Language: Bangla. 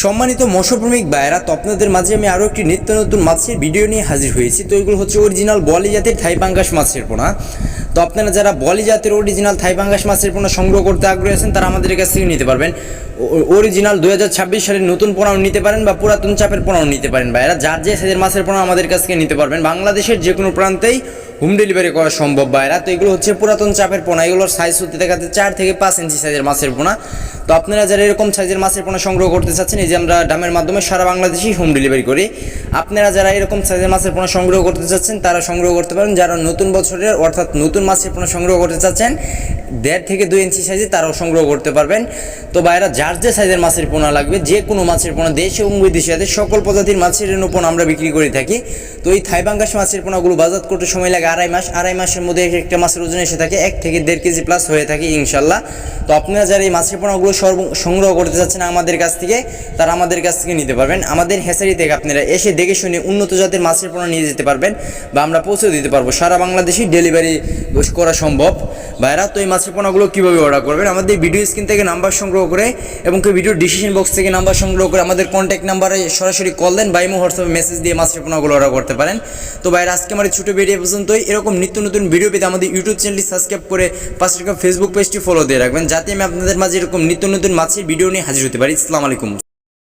সম্মানিত মৎস্যপ্রেমিক ভাইয়েরা, তো আপনাদের মাঝে আমি আরও একটি নিত্য নতুন মাছের ভিডিও নিয়ে হাজির হয়েছি। তো এগুলো হচ্ছে অরিজিনাল বলি জাতের থাই পাঙ্গাস মাছের পোনা। তো আপনারা যারা বলি জাতের অরিজিনাল থাই পাঙ্গাস মাছের পোনা সংগ্রহ করতে আগ্রহী আছেন তারা আমাদের কাছ থেকে নিতে পারবেন। অরিজিনাল 2026 সালের নতুন পোনাও নিতে পারেন বা পুরাতন চাপের পোনাও নিতে পারেন। ভাইয়েরা যার যে সাইজের মাছের পোনা আমাদের কাছ থেকে নিতে পারবেন। বাংলাদেশের যে কোনো প্রান্তেই হোম ডেলিভারি করা সম্ভব ভাইয়েরা। তো এগুলো হচ্ছে পুরাতন চাপের পোনা, এগুলোর সাইজ হতে দেখাতে 4 থেকে 5 ইঞ্চি সাইজের মাছের পোনা। তো আপনারা যারা এরকম সাইজের মাছের পোনা সংগ্রহ করতে চাচ্ছেন, এই যে আমরা ডামের মাধ্যমে সারা বাংলাদেশেই হোম ডেলিভারি করি। আপনারা যারা এরকম সাইজের মাছের পোনা সংগ্রহ করতে চাচ্ছেন তারা সংগ্রহ করতে পারেন। যারা নতুন বছরের অর্থাৎ নতুন মাছের পোনা সংগ্রহ করতে চাচ্ছেন 1.5 থেকে 2 ইঞ্চি সাইজে, তারাও সংগ্রহ করতে পারবেন। তো ভাইরা যার যে সাইজের মাছের পোনা লাগবে, যে কোনো মাছের পোনা, দেশ এবং বিদেশে সকল প্রজাতির মাছের পোনা আমরা বিক্রি করে থাকি। তো এই থাই পাঙ্গাস মাছের পোনাগুলো বাজার করতে সময় লাগে 2.5 মাসের মধ্যে একটা মাছের ওজন এসে থাকে 1 থেকে 1.5 কেজি প্লাস হয়ে থাকে ইনশাল্লাহ। তো আপনারা যারা এই মাছের পোনাগুলো সংগ্রহ করতে চাচ্ছেন আমাদের কাছ থেকে, তারা আমাদের কাছ থেকে নিতে পারবেন। আমাদের হ্যাচারি থেকে আপনারা এসে দেখে শুনে উন্নত জাতের মাছের পোনা নিয়ে যেতে পারবেন বা আমরা পৌঁছে দিতে পারবো। সারা বাংলাদেশেই ডেলিভারি করা সম্ভব ভাইরা। তো এই মাছের পোনাগুলো কীভাবে অর্ডার করবেন, আমাদের ভিডিও স্ক্রিন থেকে নাম্বার সংগ্রহ করে এবং ভিডিও ডিসক্রিপশন বক্স থেকে নাম্বার সংগ্রহ করে আমাদের কন্ট্যাক্ট নাম্বারে সরাসরি কল দেন বা ইমো হোয়াটসঅ্যাপে মেসেজ দিয়ে মাছের পোনাগুলো অর্ডার করতে পারেন। তো ভাইরা আজকে আমার ছোটো ভিডিও পর্যন্তই। এরকম নিত্য নতুন ভিডিও পেতে আমাদের ইউটিউব চ্যানেলটি সাবস্ক্রাইব করে পাশে ফেসবুক পেজটি ফলো দিয়ে রাখবেন, যাতে আমি আপনাদের মাঝে এরকম নিত্য নতুন মাছের ভিডিও নিয়ে হাজির হতে পারি। আসসালামু আলাইকুম।